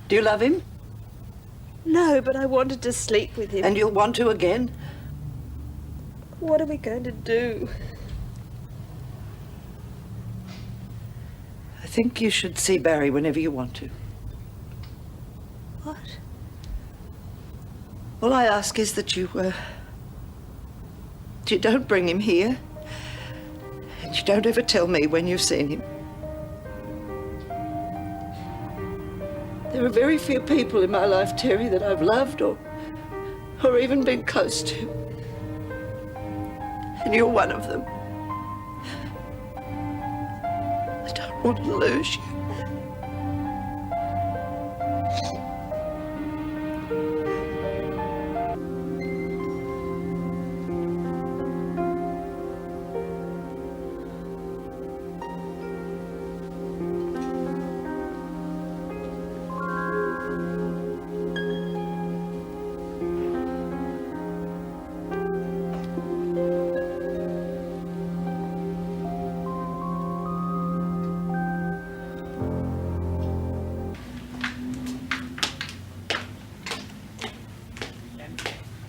Do you love him? No, but I wanted to sleep with him. And you'll want to again? What are we going to do? I think you should see Barry whenever you want to. What? All I ask is that you don't bring him here. And you don't ever tell me when you've seen him. There are very few people in my life, Terry, that I've loved or even been close to. And you're one of them. I don't want to lose you.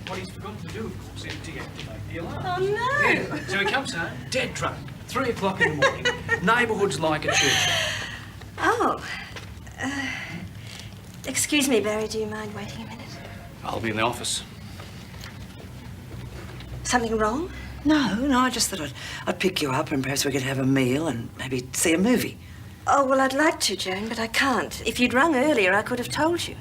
What he's forgotten to do, of course, is deactivate the alarm. Oh, no! Yeah, so he comes home, dead drunk, 3 o'clock in the morning, neighbourhood's like a church. Oh. Excuse me, Barry, do you mind waiting a minute? I'll be in the office. Something wrong? No, I just thought I'd pick you up and perhaps we could have a meal and maybe see a movie. Oh, well, I'd like to, Joan, but I can't. If you'd rung earlier, I could have told you.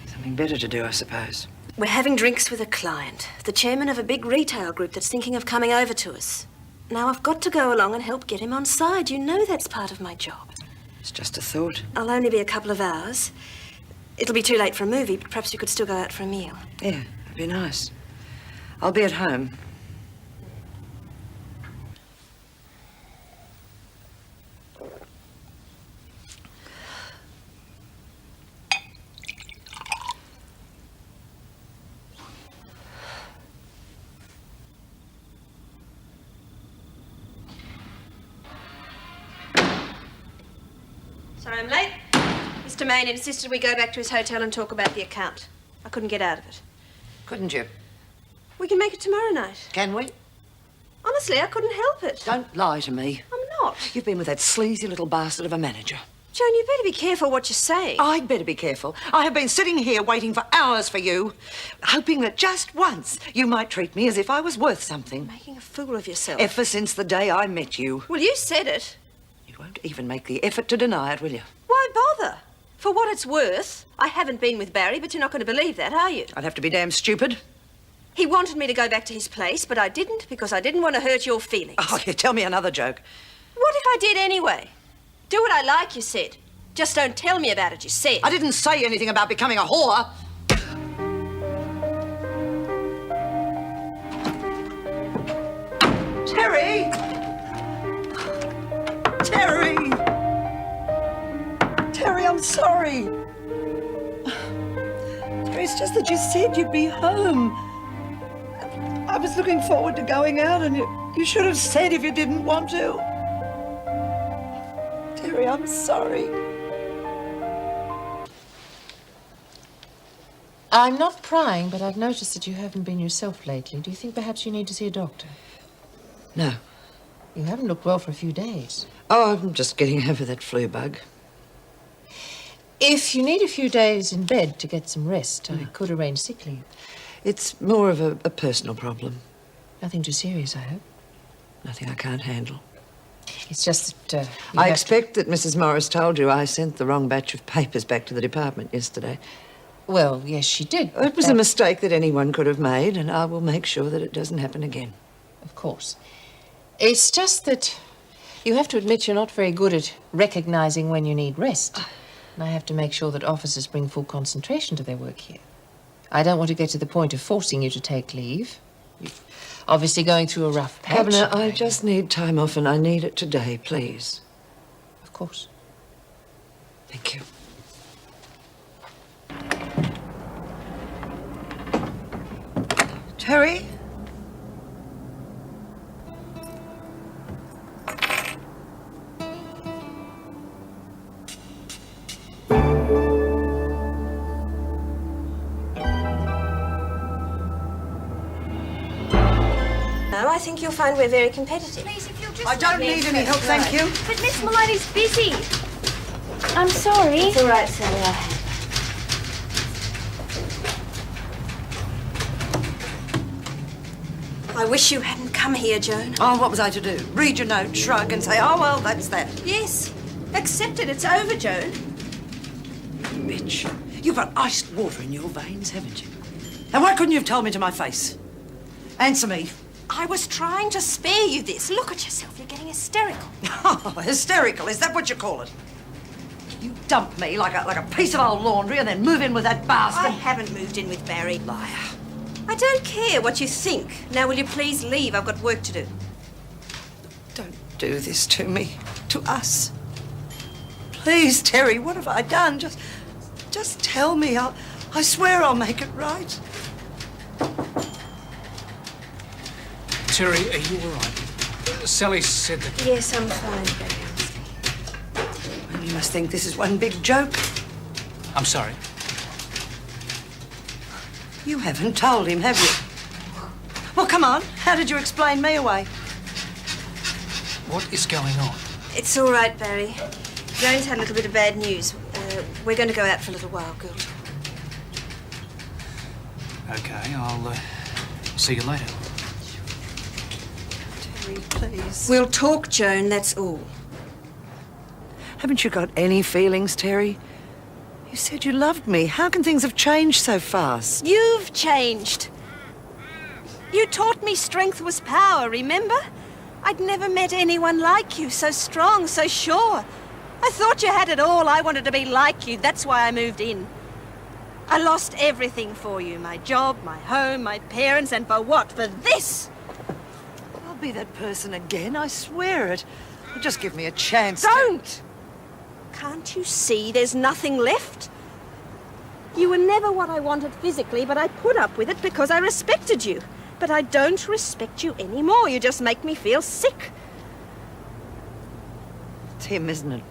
Something better to do, I suppose. We're having drinks with a client, the chairman of a big retail group that's thinking of coming over to us. Now, I've got to go along and help get him on side. You know that's part of my job. It's just a thought. I'll only be a couple of hours. It'll be too late for a movie, but perhaps you could still go out for a meal. Yeah, that'd be nice. I'll be at home. Sorry I'm late. Mr. Main insisted we go back to his hotel and talk about the account. I couldn't get out of it. Couldn't you? We can make it tomorrow night. Can we? Honestly, I couldn't help it. Don't lie to me. I'm not. You've been with that sleazy little bastard of a manager. Joan, you better be careful what you say. I'd better be careful. I have been sitting here waiting for hours for you, hoping that just once you might treat me as if I was worth something. Making a fool of yourself. Ever since the day I met you. Well, you said it. You won't even make the effort to deny it, will you? Why bother? For what it's worth, I haven't been with Barry, but you're not going to believe that, are you? I'd have to be damn stupid. He wanted me to go back to his place, but I didn't because I didn't want to hurt your feelings. Oh, you tell me another joke. What if I did anyway? Do what I like, you said. Just don't tell me about it, you said. I didn't say anything about becoming a whore. Terry! Terry! Terry, I'm sorry. Terry, it's just that you said you'd be home. I was looking forward to going out, and you should have said if you didn't want to. Terry, I'm sorry. I'm not prying, but I've noticed that you haven't been yourself lately. Do you think perhaps you need to see a doctor? No. You haven't looked well for a few days. Oh, I'm just getting over that flu bug. If you need a few days in bed to get some rest, I could arrange sick leave. It's more of a personal problem. Nothing too serious, I hope. Nothing I can't handle. It's just that, I expect that Mrs. Morris told you I sent the wrong batch of papers back to the department yesterday. Well, yes, she did. It was a mistake that anyone could have made, and I will make sure that it doesn't happen again. Of course. It's just that you have to admit you're not very good at recognizing when you need rest. And I have to make sure that officers bring full concentration to their work here. I don't want to get to the point of forcing you to take leave. You're obviously going through a rough patch. Governor, I just need time off, and I need it today, please. Of course. Thank you. Terry? I think you'll find we're very competitive. Please, if you'll just... I don't need any help, thank you. But Miss Maloney's busy. I'm sorry. It's all right, Sally. I wish you hadn't come here, Joan. Oh, what was I to do? Read your note, shrug, and say, oh, well, that's that. Yes. Accept it. It's over, Joan. Bitch, you've got iced water in your veins, haven't you? And why couldn't you have told me to my face? Answer me. I was trying to spare you this. Look at yourself. You're getting hysterical. Oh, hysterical, is that what you call it? You dump me like a piece of old laundry and then move in with that bastard. I haven't moved in with Barry. Liar. I don't care what you think. Now, will you please leave? I've got work to do. Don't do this to me, to us. Please, Terry, what have I done? Just tell me. I swear I'll make it right. Terry, are you all right? Sally said that... Yes, I'm fine, Barry. And you must think this is one big joke. I'm sorry. You haven't told him, have you? Well, come on. How did you explain me away? What is going on? It's all right, Barry. Joan's had a little bit of bad news. We're going to go out for a little while, Gould. Okay, I'll see you later. Terry, please. We'll talk, Joan, that's all. Haven't you got any feelings, Terry? You said you loved me. How can things have changed so fast? You've changed. You taught me strength was power, remember? I'd never met anyone like you, so strong, so sure. I thought you had it all. I wanted to be like you. That's why I moved in. I lost everything for you. My job, my home, my parents, and for what? For this! I'll be that person again, I swear it. Just give me a chance. Don't! Can't you see there's nothing left? You were never what I wanted physically, but I put up with it because I respected you. But I don't respect you anymore. You just make me feel sick. It's him, isn't it?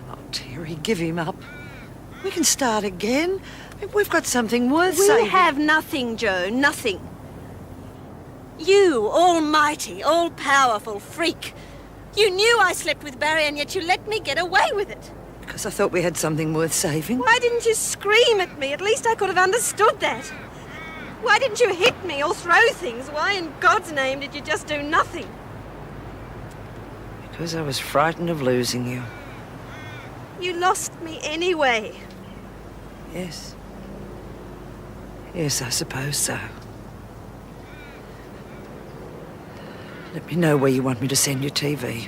Oh, Terry, give him up. We can start again. I mean, we've got something worth saving. We have nothing, Joan, nothing. You, almighty, all-powerful freak. You knew I slept with Barry, and yet you let me get away with it. Because I thought we had something worth saving. Why didn't you scream at me? At least I could have understood that. Why didn't you hit me or throw things? Why in God's name did you just do nothing? Because I was frightened of losing you. You lost me anyway. Yes. Yes, I suppose so. Let me know where you want me to send your TV.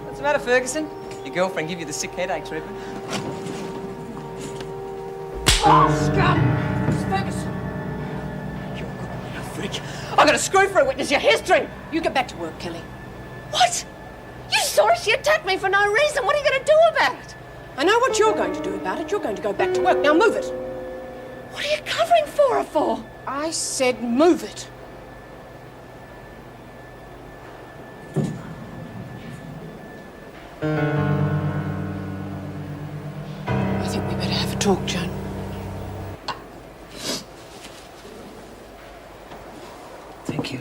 What's the matter, Ferguson? Your girlfriend give you the sick headache treatment? Oh, scum! It's Ferguson. You're a good little freak. I got a screw for a witness. Your history. You get back to work, Kelly. What? You saw her. She attacked me for no reason. What are you going to do about it? I know what you're going to do about it. You're going to go back to work. Now move it. What are you covering for her for? I said move it. I think we better have a talk, Joan. Thank you.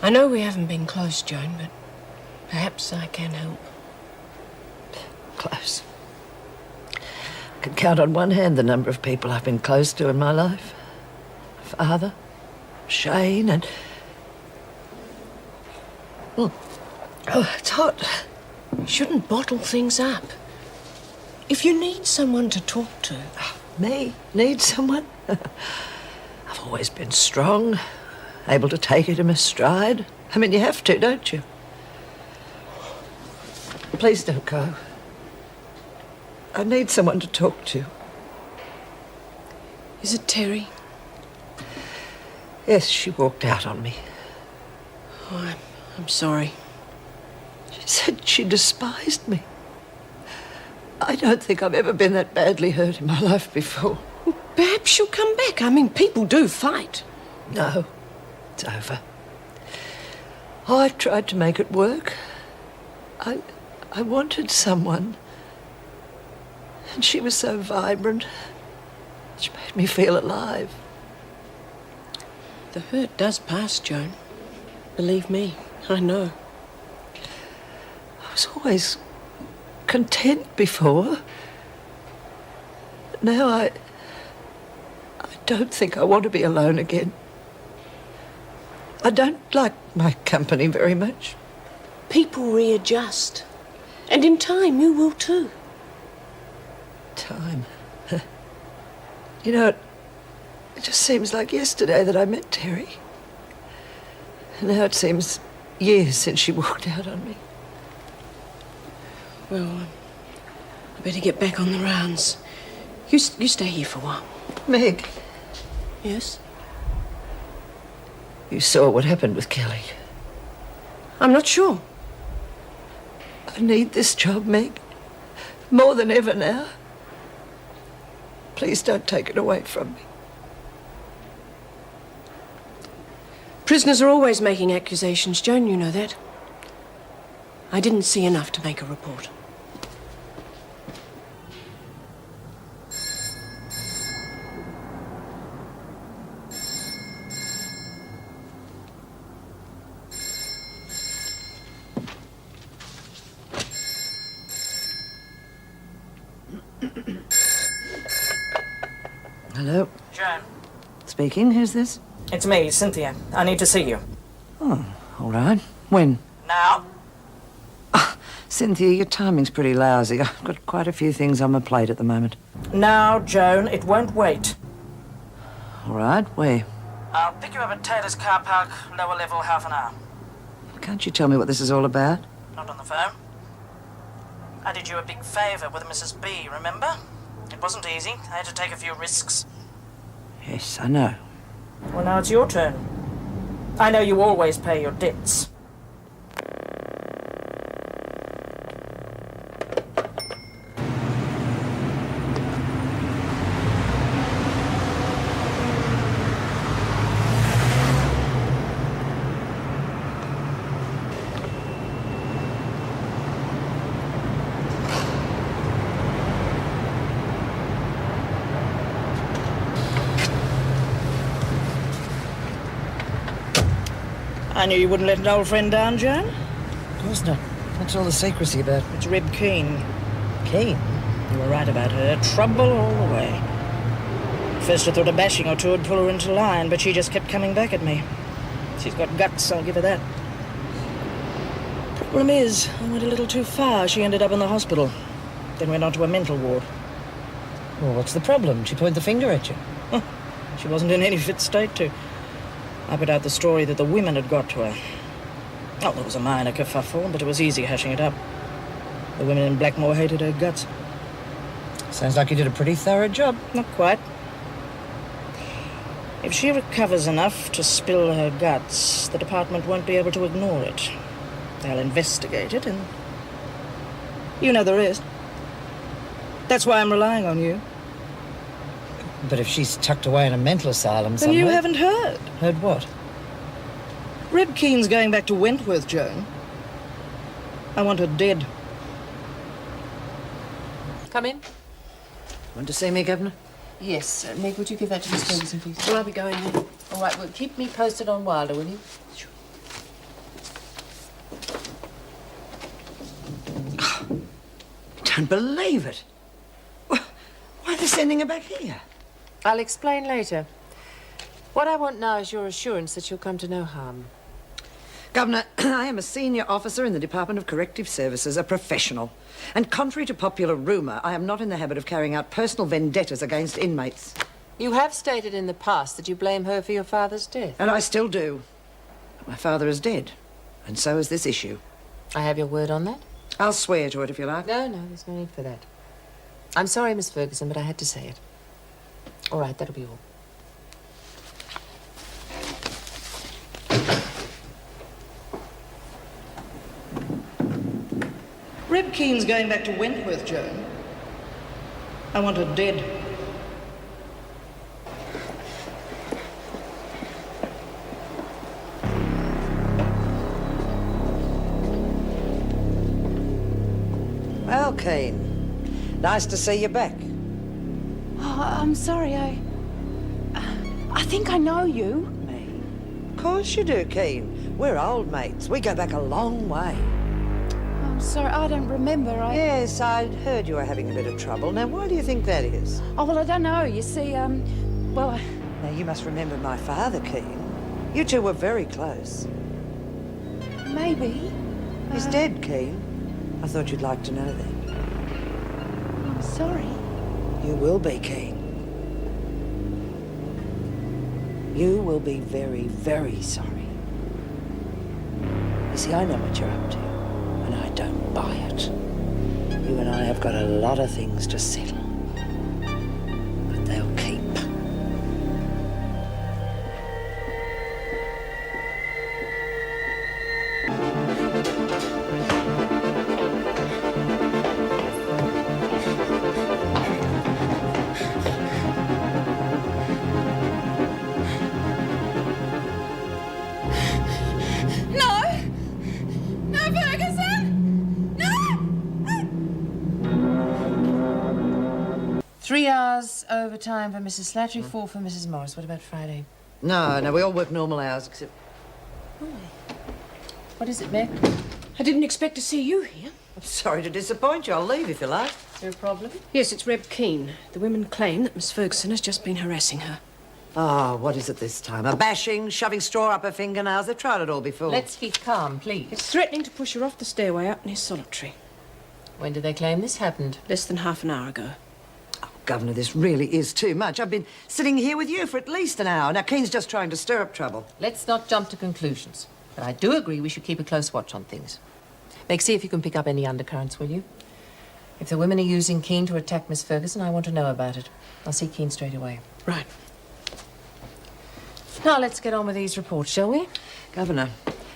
I know we haven't been close, Joan, but perhaps I can help. close. I can count on one hand the number of people I've been close to in my life. Father, Shane, and... Oh, it's hot. You shouldn't bottle things up. If you need someone to talk to... Me? Need someone? I've always been strong, able to take it in my stride. I mean, you have to, don't you? Please don't go. I need someone to talk to. Is it Terry? Yes, she walked out on me. Oh, I'm sorry. She said she despised me. I don't think I've ever been that badly hurt in my life before. Well, perhaps she'll come back. I mean, people do fight. No, it's over. Oh, I tried to make it work. I wanted someone. And she was so vibrant. She made me feel alive. The hurt does pass, Joan. Believe me, I know. I was always content before. But now I don't think I want to be alone again. I don't like my company very much. People readjust. And in time, you will too. Time. You know, it just seems like yesterday that I met Terry. And now it seems years since she walked out on me. Well, I better get back on the rounds. You stay here for a while. Meg, Yes? you saw what happened with Kelly. I'm not sure. I need this job, Meg. More than ever now. Please don't take it away from me. Prisoners are always making accusations, Joan, you know that. I didn't see enough to make a report. Hello? Joan, Speaking, who's this? it's me, Cynthia. I need to see you. Oh, all right. When? Now? Cynthia, your timing's pretty lousy. I've got quite a few things on my plate at the moment. Now, Joan, it won't wait. All right, where? I'll pick you up at Taylor's car park, lower level, half an hour. Can't you tell me what this is all about? Not on the phone. I did you a big favour with Mrs. B, remember? It wasn't easy. I had to take a few risks. Yes, I know. Well, now it's your turn. I know you always pay your debts. I knew you wouldn't let an old friend down, Joan. Of course not. What's all the secrecy about? It's Reb Keane. Keen? You were right about her. Trouble all the way. First I thought a bashing or two would pull her into line, but she just kept coming back at me. She's got guts, I'll give her that. Problem is, I went a little too far. She ended up in the hospital. Then went on to a mental ward. Well, what's the problem? She pointed the finger at you. She wasn't in any fit state to. I put out the story that the women had got to her. Oh, there was a minor kerfuffle, but it was easy hashing it up. The women in Blackmore hated her guts. Sounds like you did a pretty thorough job. Not quite. If she recovers enough to spill her guts, the department won't be able to ignore it. They'll investigate it, and you know the rest. That's why I'm relying on you. But if she's tucked away in a mental asylum Then somewhere... you haven't heard. Heard what? Reb Keane's going back to Wentworth, Joan. I want her dead. Come in. Want to see me, Governor? Yes. Meg, would you give that to Miss Ferguson, please? Well, I'll be going then. All right, well, keep me posted on Wilder, will you? Sure. You don't believe it. Why are they sending her back here? I'll explain later. What I want now is your assurance that she'll come to no harm. Governor, I am a senior officer in the Department of Corrective Services, a professional. And contrary to popular rumour, I am not in the habit of carrying out personal vendettas against inmates. You have stated in the past that you blame her for your father's death. And I still do. But my father is dead, and so is this issue. I have your word on that? I'll swear to it if you like. No, there's no need for that. I'm sorry, Miss Ferguson, but I had to say it. All right, that'll be all. Reb Keen's going back to Wentworth, Joan. I want her dead. Well, Keen, nice to see you back. Oh, I'm sorry, I think I know you. Me? Of course you do, Keen. We're old mates. We go back a long way. I'm sorry, I don't remember. Yes, I'd heard you were having a bit of trouble. Now, why do you think that is? Oh, well, I don't know. You see, well, Now, you must remember my father, Keen. You two were very close. maybe. He's dead, Keen. I thought you'd like to know that. I'm sorry. You will be, Keen. You will be very, very sorry. You see, I know what you're up to, and I don't buy it. You and I have got a lot of things to settle, but they'll keep. No, Ferguson! No! 3 hours overtime for Mrs. Slattery, 4 for Mrs. Morris. What about Friday? No, we all work normal hours, except... What is it, Meg? I didn't expect to see you here. I'm sorry to disappoint you. I'll leave if you like. Is there a problem? Yes, it's Reb Keen. The women claim that Miss Ferguson has just been harassing her. Oh, what is it this time? A bashing, shoving straw up her fingernails? They've tried it all before. Let's keep calm, please. It's threatening to push her off the stairway out in his solitary. When did they claim this happened? Less than half an hour ago. Governor, this really is too much. I've been sitting here with you for at least an hour. Now, Keen's just trying to stir up trouble. Let's not jump to conclusions. But I do agree we should keep a close watch on things. Meg, see if you can pick up any undercurrents, will you? If the women are using Keen to attack Miss Ferguson, I want to know about it. I'll see Keen straight away. Right. Now, let's get on with these reports, shall we? Governor,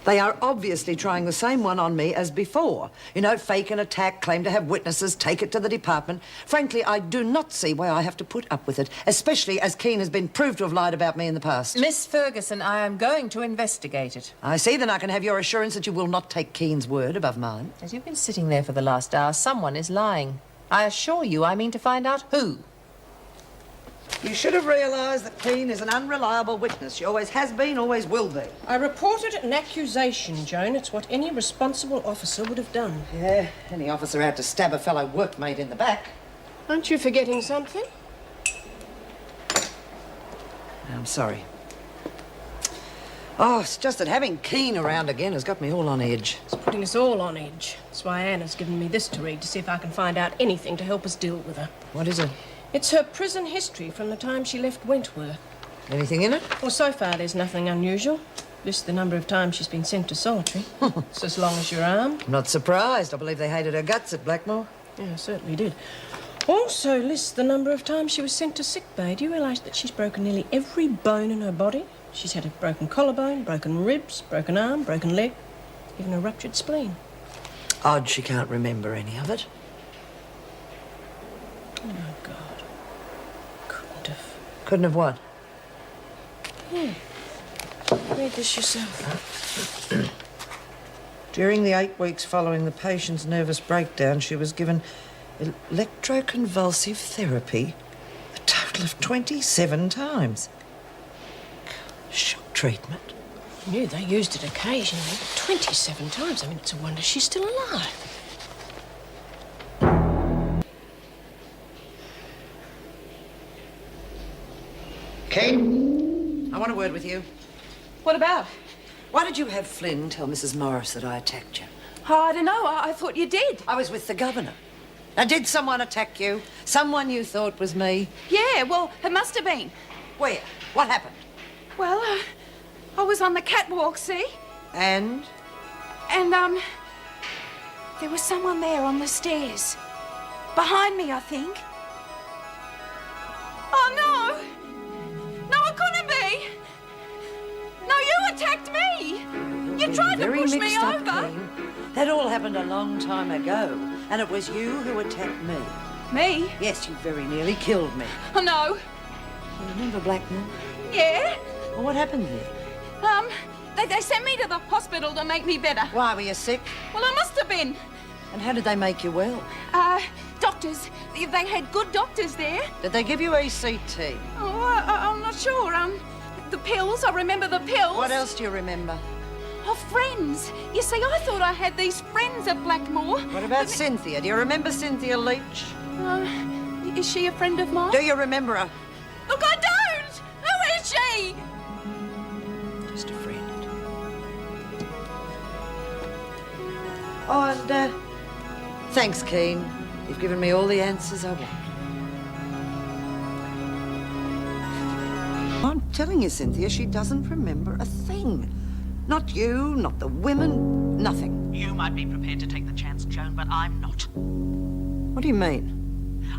they are obviously trying the same one on me as before. You know, fake an attack, claim to have witnesses, take it to the department. Frankly, I do not see why I have to put up with it, especially as Keen has been proved to have lied about me in the past. Miss Ferguson, I am going to investigate it. I see, then I can have your assurance that you will not take Keen's word above mine. As you've been sitting there for the last hour, someone is lying. I assure you, I mean to find out who. You should have realised that Keen is an unreliable witness. She always has been, always will be. I reported an accusation, Joan. It's what any responsible officer would have done. Yeah, any officer out to stab a fellow workmate in the back. Aren't you forgetting something? I'm sorry. Oh, it's just that having Keen around again has got me all on edge. It's putting us all on edge. That's why Anna's given me this to read to see if I can find out anything to help us deal with her. What is it? It's her prison history from the time she left Wentworth. Anything in it? Well, so far there's nothing unusual. Just the number of times she's been sent to solitary. It's as long as your arm. I'm not surprised. I believe they hated her guts at Blackmore. Yeah, certainly did. Also lists the number of times she was sent to sick bay. Do you realise that she's broken nearly every bone in her body? She's had a broken collarbone, broken ribs, broken arm, broken leg, even a ruptured spleen. Odd she can't remember any of it. Oh, my God. Couldn't have. Couldn't have what? Read this yourself. During the 8 weeks following the patient's nervous breakdown, she was given electroconvulsive therapy a total of 27 times. Shock treatment. I knew they used it occasionally, but 27 times. I mean, it's a wonder she's still alive. Kane, I want a word with you. What about? Why did you have Flynn tell Mrs. Morris that I attacked you? Oh, I don't know. I thought you did. I was with the governor. Now, did someone attack you? Someone you thought was me? Yeah, well, it must have been. Where? What happened? Well, I was on the catwalk, see? And? And, there was someone there on the stairs. Behind me, I think. Oh, no! No, it couldn't be! No, you attacked me! You tried to push me over! Kane. That all happened a long time ago, and it was you who attacked me. Me? Yes, you very nearly killed me. Oh, no. You remember Blackmore? Yeah? Well, what happened there? They sent me to the hospital to make me better. Why, were you sick? Well, I must have been. And how did they make you well? Doctors. They had good doctors there. Did they give you ECT? Oh, I'm not sure. The pills. I remember the pills. What else do you remember? Oh, friends. You see, I thought I had these friends at Blackmore. What about Cynthia? Do you remember Cynthia Leach? Is she a friend of mine? Do you remember her? Look, I don't! Who is she? Just a friend. Oh, and, thanks, Keen. You've given me all the answers I want. I'm telling you, Cynthia, she doesn't remember a thing. Not you, not the women, nothing. You might be prepared to take the chance, Joan, but I'm not. What do you mean?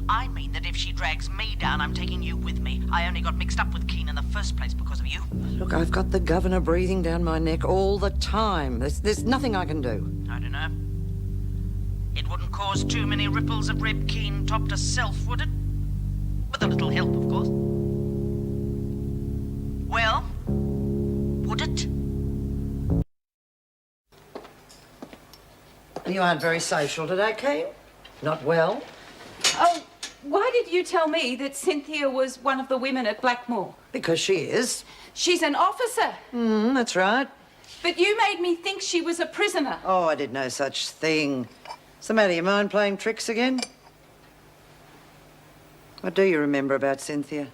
I mean that if she drags me down, I'm taking you with me. I only got mixed up with Keane in the first place because of you. Look, I've got the governor breathing down my neck all the time. There's nothing I can do. I don't know. It wouldn't cause too many ripples of Reb Keane top to self, would it? With a little help, of course. Well, would it? You aren't very social today, Keen. Not well. Oh, why did you tell me that Cynthia was one of the women at Blackmore? Because she is. She's an officer. That's right. But you made me think she was a prisoner. Oh, I did no such thing. What's the matter? You mind playing tricks again? What do you remember about Cynthia?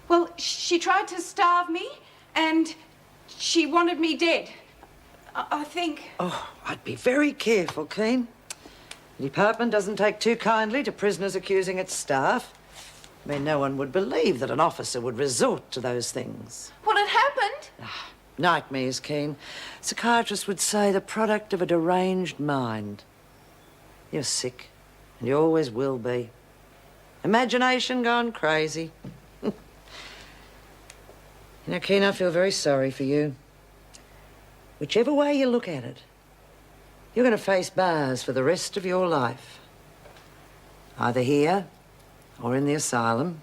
Well, she tried to starve me, and she wanted me dead. I think. Oh, I'd be very careful, Keen. The department doesn't take too kindly to prisoners accusing its staff. I mean, no one would believe that an officer would resort to those things. Well, it happened. Nightmares, Keen. Psychiatrists would say the product of a deranged mind. You're sick, and you always will be. Imagination gone crazy. You know, Keen, I feel very sorry for you. Whichever way you look at it, you're going to face bars for the rest of your life. Either here or in the asylum.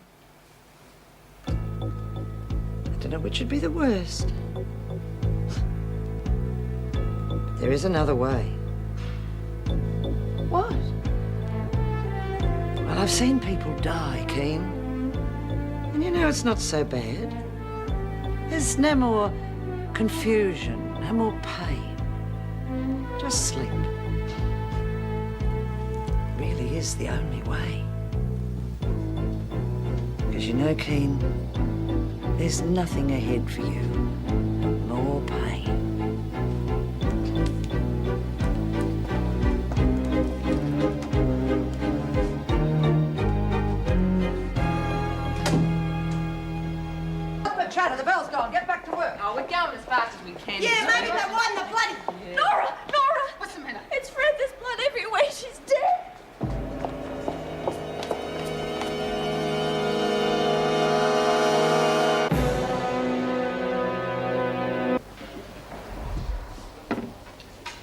I don't know which would be the worst. But there is another way. What? Well, I've seen people die, Keen. And you know, it's not so bad. There's no more confusion, no more pain. Just sleep. It really is the only way. Because you know, Keen, there's nothing ahead for you but more pain. The bell's gone. Get back to work. Oh, we're going as fast as we can. Yeah, maybe they won the bloody... Nora! What's the matter? It's Fred. There's blood everywhere. She's dead.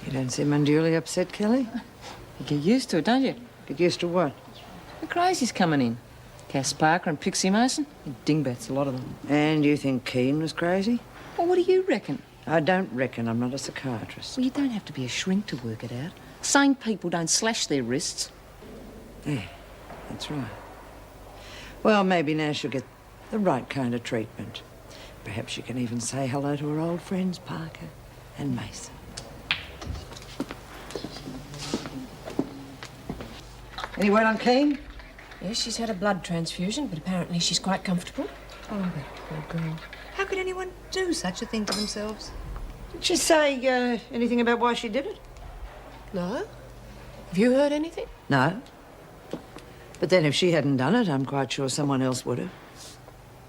You don't seem unduly upset, Kelly. You get used to it, don't you? Get used to what? The crazies coming in. Cass Parker and Pixie Mason. Dingbats, a lot of them. And you think Keane was crazy? Well, what do you reckon? I don't reckon. I'm not a psychiatrist. Well, you don't have to be a shrink to work it out. Sane people don't slash their wrists. Yeah, that's right. Well, maybe now she'll get the right kind of treatment. Perhaps you can even say hello to her old friends, Parker and Mason. Any word on Keane? Yes, she's had a blood transfusion, but apparently she's quite comfortable. Oh, that poor girl. How could anyone do such a thing to themselves? Did she say anything about why she did it? No? Have you heard anything? No. But then if she hadn't done it, I'm quite sure someone else would have.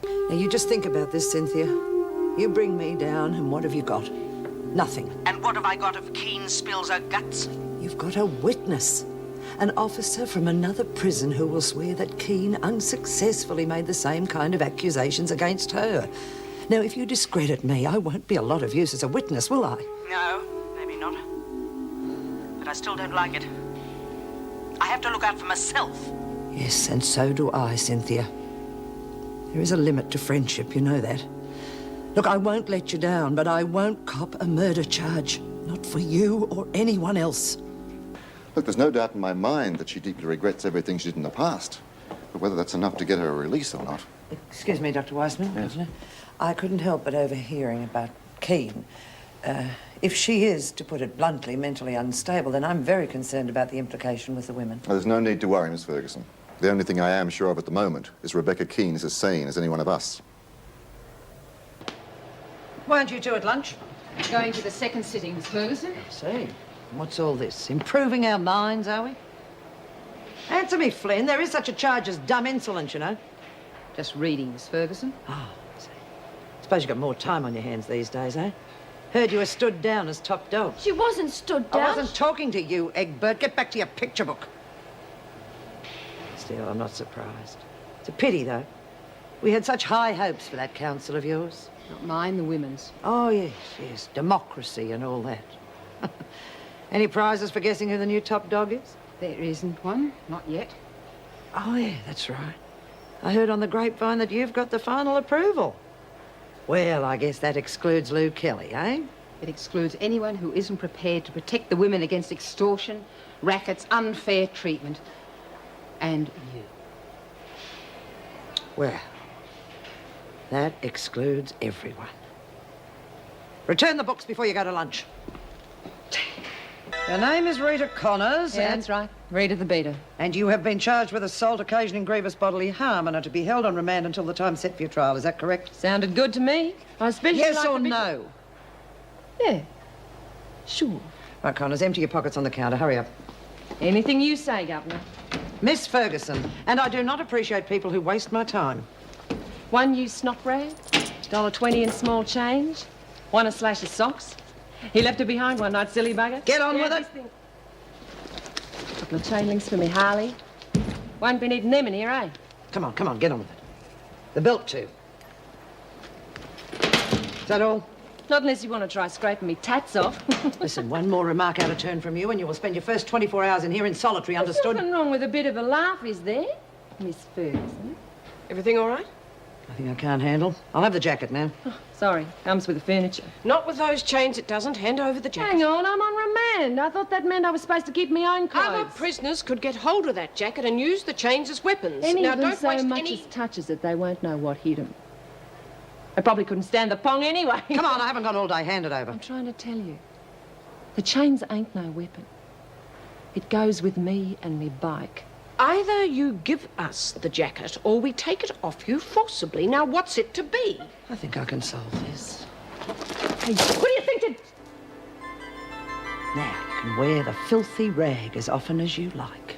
Now, you just think about this, Cynthia. You bring me down, and what have you got? Nothing. And what have I got if Keane spills her guts? You've got a witness. An officer from another prison who will swear that Keane unsuccessfully made the same kind of accusations against her. Now, if you discredit me, I won't be a lot of use as a witness, will I? No, maybe not. But I still don't like it. I have to look out for myself. Yes, and so do I, Cynthia. There is a limit to friendship, you know that. Look, I won't let you down, but I won't cop a murder charge. Not for you or anyone else. Look, there's no doubt in my mind that she deeply regrets everything she did in the past. But whether that's enough to get her a release or not... Excuse me, Dr. Weissman. Yes. I couldn't help but overhearing about Keane. If she is, to put it bluntly, mentally unstable, then I'm very concerned about the implication with the women. There's no need to worry, Miss Ferguson. The only thing I am sure of at the moment is Rebecca Keane is as sane as any one of us. Weren't you two at lunch? Going to the second sitting, Miss Ferguson. I see. What's all this? Improving our minds, are we? Answer me, Flynn. There is such a charge as dumb insolence, you know. Just reading, Miss Ferguson. Oh, I see. Suppose you've got more time on your hands these days, eh? Heard you were stood down as top dog. She wasn't stood down. I wasn't talking to you, Egbert. Get back to your picture book. Still, I'm not surprised. It's a pity, though. We had such high hopes for that council of yours. Not mine, the women's. Oh, yes, yes. Democracy and all that. Any prizes for guessing who the new top dog is? There isn't one, not yet. Oh, yeah, that's right. I heard on the grapevine that you've got the final approval. Well, I guess that excludes Lou Kelly, eh? It excludes anyone who isn't prepared to protect the women against extortion, rackets, unfair treatment. And you. Well, that excludes everyone. Return the books before you go to lunch. Your name is Rita Connors. Yeah, that's right. Rita the Beater. And you have been charged with assault occasioning grievous bodily harm and are to be held on remand until the time set for your trial. Is that correct? Sounded good to me. I especially Yes like or the bit- no? Yeah. Sure. Right, Connors, empty your pockets on the counter. Hurry up. Anything you say, Governor. Miss Ferguson, and I do not appreciate people who waste my time. One used snot rag, $1.20 in small change, one a slash of socks. He left her behind one night, silly bugger. Get on with it. Couple of chain links for me Harley. Won't be needing them in here, eh? Come on, get on with it. The belt, too. Is that all? Not unless you want to try scraping me tats off. Listen, one more remark out of turn from you and you will spend your first 24 hours in here in solitary, There's understood? nothing wrong with a bit of a laugh, is there, Miss Ferguson? Everything all right? Nothing I can't handle. I'll have the jacket now. Sorry, comes with the furniture. Not with those chains, it doesn't. Hand over the jacket. Hang on, I'm on remand. I thought that meant I was supposed to keep my own clothes. Other prisoners could get hold of that jacket and use the chains as weapons. Any now, of them don't so waste much any... as touches it, they won't know what hit them. I probably couldn't stand the pong anyway. Come on, I haven't got all day. Hand it over. I'm trying to tell you. The chains ain't no weapon. It goes with me and me bike. Either you give us the jacket or we take it off you forcibly. Now, what's it to be? I think I can solve this. Hey, what do you think to... Now, you can wear the filthy rag as often as you like.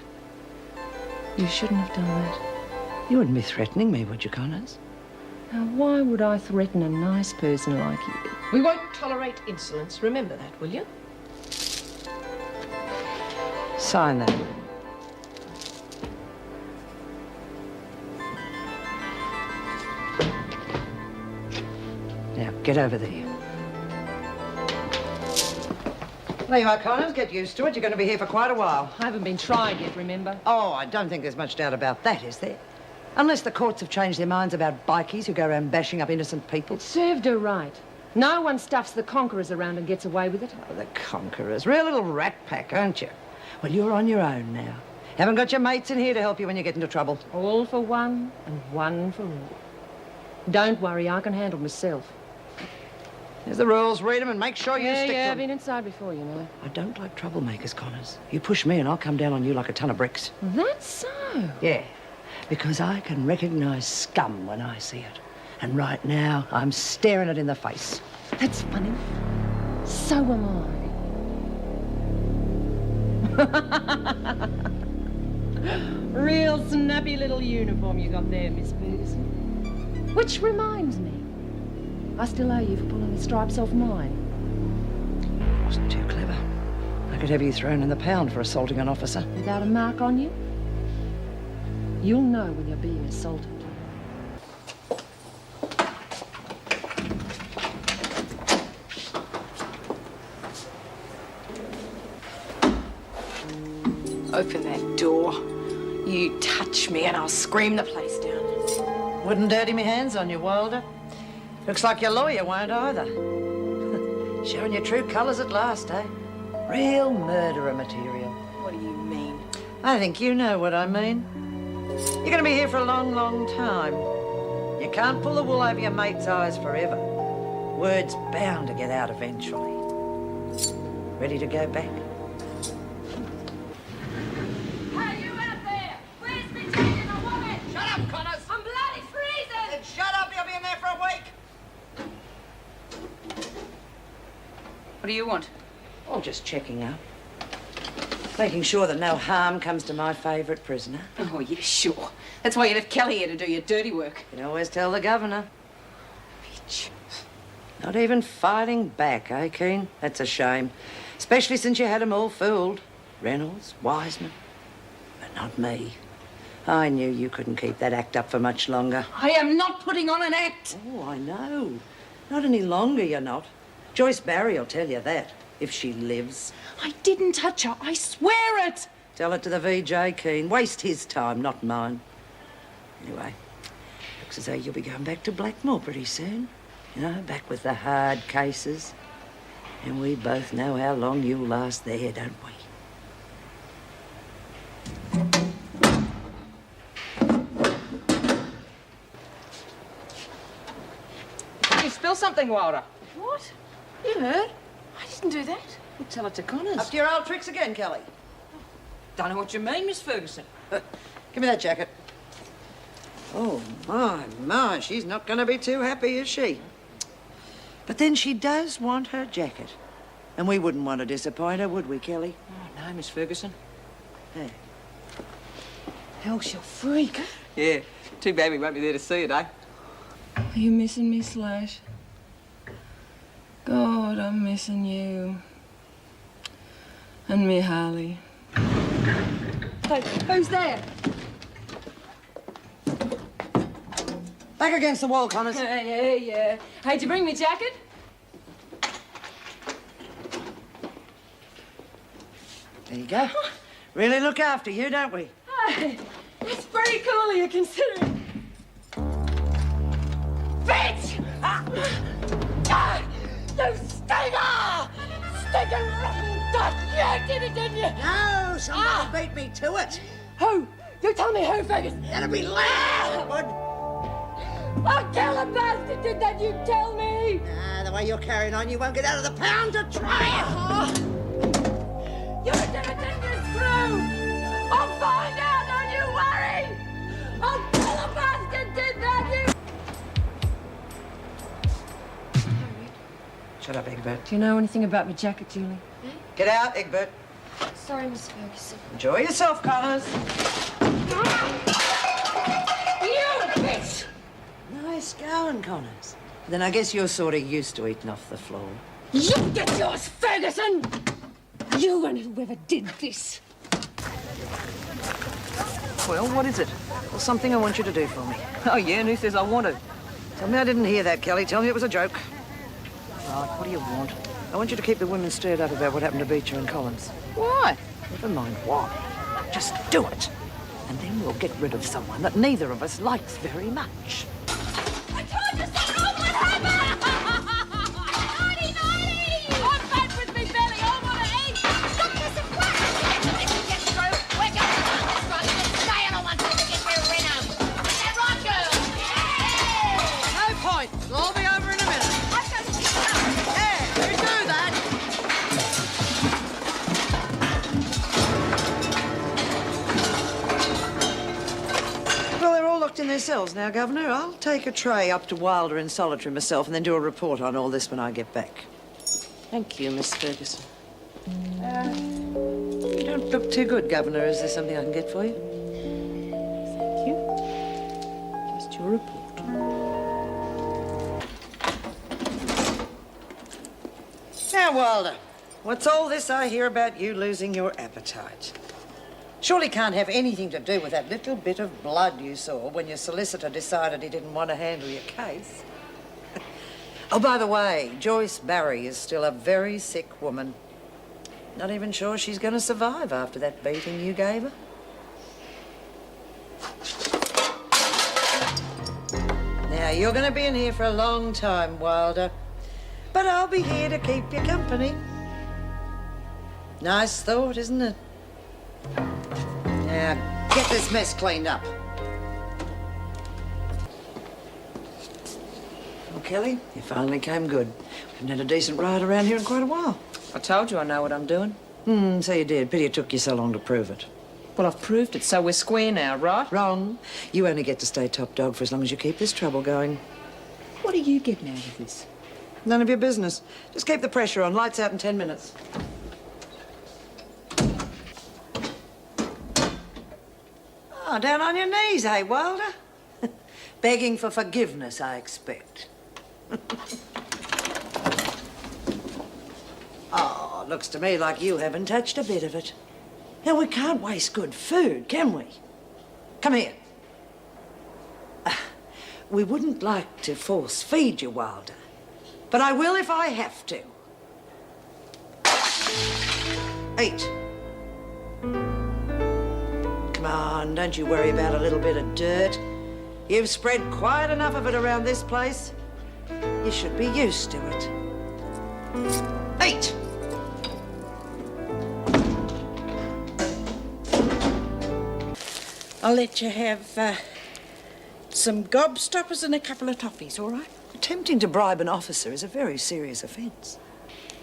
You shouldn't have done that. You wouldn't be threatening me, would you, Connors? Now, why would I threaten a nice person like you? We won't tolerate insolence. Remember that, will you? Sign that. Now, get over there. There you are, Connors. Get used to it. You're going to be here for quite a while. I haven't been tried yet, remember? Oh, I don't think there's much doubt about that, is there? Unless the courts have changed their minds about bikies who go around bashing up innocent people. It served her right. No one stuffs the conquerors around and gets away with it. Oh, the conquerors. Real little rat pack, aren't you? Well, you're on your own now. Haven't got your mates in here to help you when you get into trouble. All for one and one for all. Don't worry, I can handle myself. There's the rules. Read them and make sure you stick to I've them. been inside before, you know. I don't like troublemakers, Connors. You push me and I'll come down on you like a ton of bricks. That's so. Yeah, because I can recognise scum when I see it. And right now, I'm staring it in the face. That's funny. So am I. Real snappy little uniform you got there, Miss Ferguson. Which reminds me, I still owe you for pulling the stripes off mine. Wasn't too clever. I could have you thrown in the pound for assaulting an officer. Without a mark on you, you'll know when you're being assaulted. Open that door. You touch me and I'll scream the place down. Wouldn't dirty me hands on you, Wilder. Looks like your lawyer won't either. Showing your true colours at last, eh? Real murderer material. What do you mean? I think you know what I mean. You're going to be here for a long, long time. You can't pull the wool over your mate's eyes forever. Word's bound to get out eventually. Ready to go back? Hey, you out there! Where's me taking a woman? Shut up, Connors! I'm bloody freezing! Then shut up, you'll be in there for a week! What do you want? Oh, just checking up. Making sure that no harm comes to my favourite prisoner. Oh, yeah, sure. That's why you left Kelly here to do your dirty work. You can always tell the governor. Bitch. Not even fighting back, eh, Keane? That's a shame. Especially since you had 'em all fooled. Reynolds, Wiseman. But not me. I knew you couldn't keep that act up for much longer. I am not putting on an act. Oh, I know. Not any longer, you're not. Joyce Barry'll tell you that, if she lives. I didn't touch her. I swear it. Tell it to the VJ, Keane. Waste his time, not mine. Anyway, looks as though you'll be going back to Blackmore pretty soon. You know, back with the hard cases. And we both know how long you'll last there, don't we? Did you spill something, Wilder? What? You heard? I didn't do that. Well, tell it to Connors. Up to your old tricks again, Kelly. Don't know what you mean, Miss Ferguson. Give me that jacket. Oh, my, she's not going to be too happy, is she? But then she does want her jacket. And we wouldn't want to disappoint her, would we, Kelly? Oh, no, Miss Ferguson. Hey. Hell, she'll freak. Yeah, too bad we won't be there to see it, eh? Are you missing me, Slash? God, I'm missing you. And me, Harley. Hey, who's there? Back against the wall, Connors. Yeah. Hey, did you bring me jacket? There you go. Really look after you, don't we? Hey, that's pretty cool of you, considering. Bitch! You stinger! Stinking rotten dog! You did it, didn't you? No, somebody beat me to it. Who? You tell me who, Ferguson? That'll be loud. I'll kill a bastard, did that you tell me? The way you're carrying on, you won't get out of the pound to try it. You did it, didn't you, screw? I'll find out, don't you worry! I'll kill a bastard, did that you? Shut up, Egbert. Do you know anything about my jacket, Julie? Get out, Egbert. Sorry, Miss Ferguson. Enjoy yourself, Connors. You bitch! Nice going, Connors. Then I guess you're sort of used to eating off the floor. You get yours, Ferguson! You and whoever did this. Well, what is it? Well, something I want you to do for me. Oh, yeah, and who says I want to? Tell me I didn't hear that, Kelly. Tell me it was a joke. Right, what do you want? I want you to keep the women stirred up about what happened to Beecher and Collins. Why? Never mind why. Just do it. And then we'll get rid of someone that neither of us likes very much. I told you something would happen! Naughty! On bed with me, Billy, I want to eat! Stop this and whack! If you get through, we're going to run this run and stay on one till we get rid of Reno. Is that right, girls? Yeah! No point. It'll all be over in a minute. I've got to pick it up. Yeah, you do that. Well, they're all locked in their yourselves now, Governor. I'll take a tray up to Wilder in solitary myself and then do a report on all this when I get back. Thank you, Miss Ferguson. You don't look too good, Governor. Is there something I can get for you? Thank you. Just your report. Now, Wilder, what's all this I hear about you losing your appetite? Surely can't have anything to do with that little bit of blood you saw when your solicitor decided he didn't want to handle your case. Oh, by the way, Joyce Barry is still a very sick woman. Not even sure she's going to survive after that beating you gave her. Now, you're going to be in here for a long time, Wilder. But I'll be here to keep you company. Nice thought, isn't it? Now, get this mess cleaned up. Well, Kelly, you finally came good. We haven't had a decent ride around here in quite a while. I told you I know what I'm doing. So you did. Pity it took you so long to prove it. Well, I've proved it, so we're square now, right? Wrong. You only get to stay top dog for as long as you keep this trouble going. What are you getting out of this? None of your business. Just keep the pressure on. Lights out in 10 minutes. Oh, down on your knees, eh, Wilder? Begging for forgiveness, I expect. Oh, looks to me like you haven't touched a bit of it. Now, we can't waste good food, can we? Come here. We wouldn't like to force feed you, Wilder, but I will if I have to. Eat. Come on, don't you worry about a little bit of dirt. You've spread quite enough of it around this place. You should be used to it. Eat! I'll let you have some gobstoppers and a couple of toffees, all right? Attempting to bribe an officer is a very serious offence.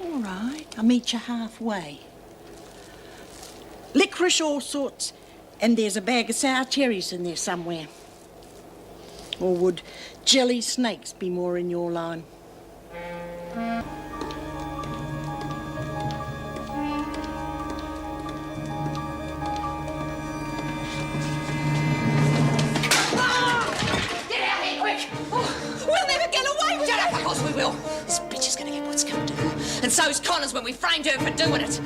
All right, I'll meet you halfway. Licorice, all sorts, and there's a bag of sour cherries in there somewhere. Or would jelly snakes be more in your line? We'll never get away with it! Of course we will. This bitch is gonna get what's coming to her. And so's Connors when we framed her for doing it.